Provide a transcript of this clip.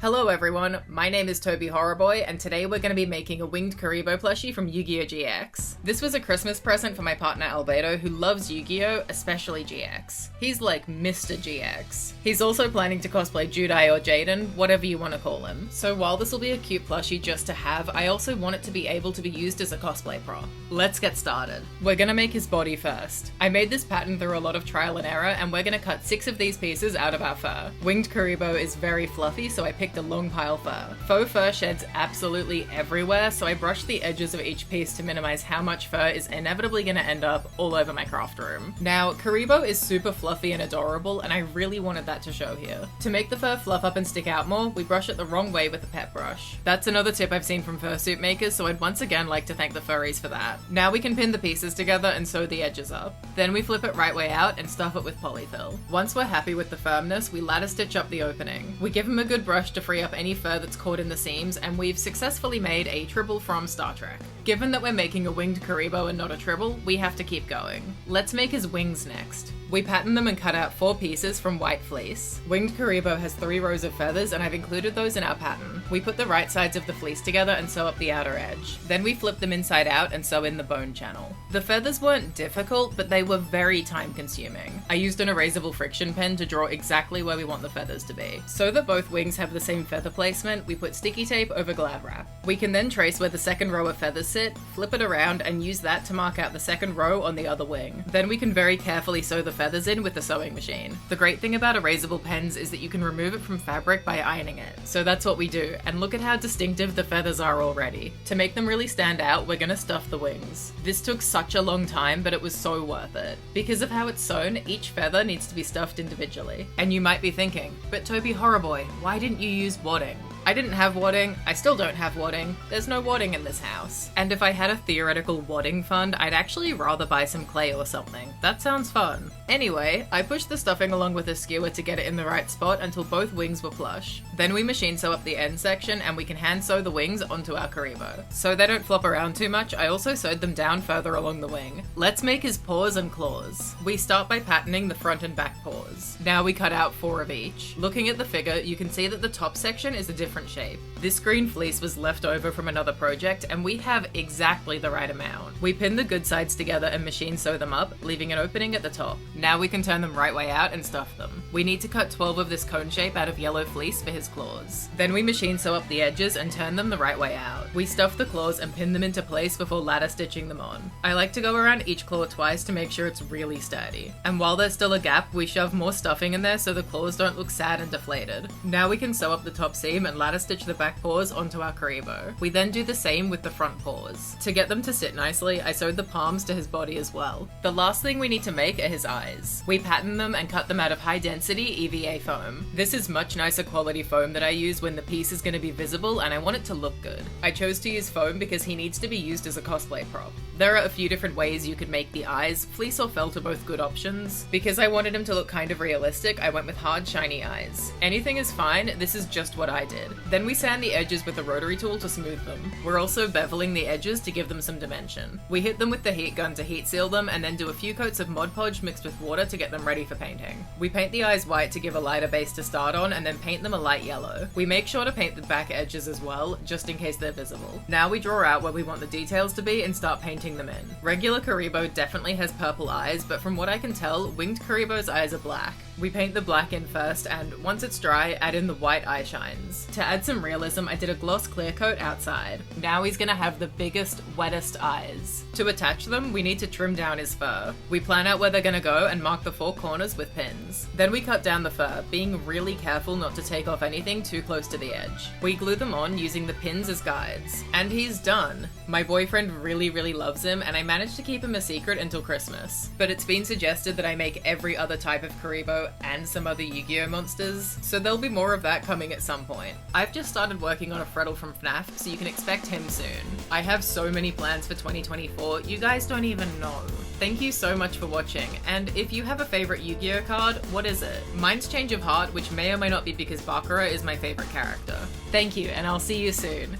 Hello everyone, my name is tobyhorrorboy, and today we're going to be making a winged Kuriboh plushie from Yu-Gi-Oh! GX. This was a Christmas present for my partner Albedo, who loves Yu-Gi-Oh!, especially GX. He's like Mr. GX. He's also planning to cosplay Judai or Jaden, whatever you want to call him. So while this will be a cute plushie just to have, I also want it to be able to be used as a cosplay prop. Let's get started. We're going to make his body first. I made this pattern through a lot of trial and error, and we're going to cut 6 of these pieces out of our fur. Winged Kuriboh is very fluffy, so I picked a long pile fur. Faux fur sheds absolutely everywhere, so I brushed the edges of each piece to minimize how much fur is inevitably going to end up all over my craft room. Now, Kuriboh is super fluffy and adorable, and I really wanted that to show here. To make the fur fluff up and stick out more, we brush it the wrong way with a pet brush. That's another tip I've seen from fursuit makers, so I'd once again like to thank the furries for that. Now we can pin the pieces together and sew the edges up. Then we flip it right way out and stuff it with polyfill. Once we're happy with the firmness, we lattice stitch up the opening. We give him a good brush to free up any fur that's caught in the seams, and we've successfully made a tribble from Star Trek. Given that we're making a winged Kuriboh and not a tribble, we have to keep going. Let's make his wings next. We pattern them and cut out 4 pieces from white fleece. Winged Kuriboh has 3 rows of feathers, and I've included those in our pattern. We put the right sides of the fleece together and sew up the outer edge. Then we flip them inside out and sew in the bone channel. The feathers weren't difficult, but they were very time consuming. I used an erasable friction pen to draw exactly where we want the feathers to be. So that both wings have the same feather placement, we put sticky tape over glad wrap. We can then trace where the second row of feathers sit, flip it around, and use that to mark out the second row on the other wing. Then we can very carefully sew the feathers in with the sewing machine. The great thing about erasable pens is that you can remove it from fabric by ironing it. So that's what we do, and look at how distinctive the feathers are already. To make them really stand out, we're gonna stuff the wings. This took such a long time, but it was so worth it. Because of how it's sewn, each feather needs to be stuffed individually. And you might be thinking, but tobyhorrorboy, why didn't you use wadding? I didn't have wadding, I still don't have wadding, there's no wadding in this house. And if I had a theoretical wadding fund, I'd actually rather buy some clay or something. That sounds fun. Anyway, I pushed the stuffing along with a skewer to get it in the right spot until both wings were plush. Then we machine sew up the end section, and we can hand sew the wings onto our Kuriboh. So they don't flop around too much, I also sewed them down further along the wing. Let's make his paws and claws. We start by patterning the front and back paws. Now we cut out 4 of each. Looking at the figure, you can see that the top section is a different shape. This green fleece was left over from another project, and we have exactly the right amount. We pin the good sides together and machine sew them up, leaving an opening at the top. Now we can turn them right way out and stuff them. We need to cut 12 of this cone shape out of yellow fleece for his claws. Then we machine sew up the edges and turn them the right way out. We stuff the claws and pin them into place before ladder stitching them on. I like to go around each claw twice to make sure it's really sturdy. And while there's still a gap, we shove more stuffing in there so the claws don't look sad and deflated. Now we can sew up the top seam and ladder stitch the back paws onto our Kuriboh. We then do the same with the front paws. To get them to sit nicely, I sewed the palms to his body as well. The last thing we need to make are his eyes. We pattern them and cut them out of high density EVA foam. This is much nicer quality foam that I use when the piece is going to be visible and I want it to look good. I chose to use foam because he needs to be used as a cosplay prop. There are a few different ways you could make the eyes. Fleece or felt are both good options. Because I wanted him to look kind of realistic, I went with hard, shiny eyes. Anything is fine, this is just what I did. Then we sand the edges with a rotary tool to smooth them. We're also beveling the edges to give them some dimension. We hit them with the heat gun to heat seal them and then do a few coats of Mod Podge mixed with water to get them ready for painting. We paint the eyes white to give a lighter base to start on and then paint them a light yellow. We make sure to paint the back edges as well, just in case they're visible. Now we draw out where we want the details to be and start painting them in. Regular Kuriboh definitely has purple eyes, but from what I can tell, winged Kuriboh's eyes are black. We paint the black in first, and once it's dry, add in the white eye shines. To add some realism, I did a gloss clear coat outside. Now he's gonna have the biggest, wettest eyes. To attach them, we need to trim down his fur. We plan out where they're gonna go and mark the 4 corners with pins. Then we cut down the fur, being really careful not to take off anything too close to the edge. We glue them on using the pins as guides. And he's done! My boyfriend really loves him, and I managed to keep him a secret until Christmas. But it's been suggested that I make every other type of Kuriboh and some other Yu-Gi-Oh! Monsters, so there'll be more of that coming at some point. I've just started working on a Freddle from FNAF, so you can expect him soon. I have so many plans for 2024, you guys don't even know. Thank you so much for watching, and if you have a favorite Yu-Gi-Oh! Card, what is it? Mine's Change of Heart, which may or may not be because Baccarat is my favorite character. Thank you, and I'll see you soon.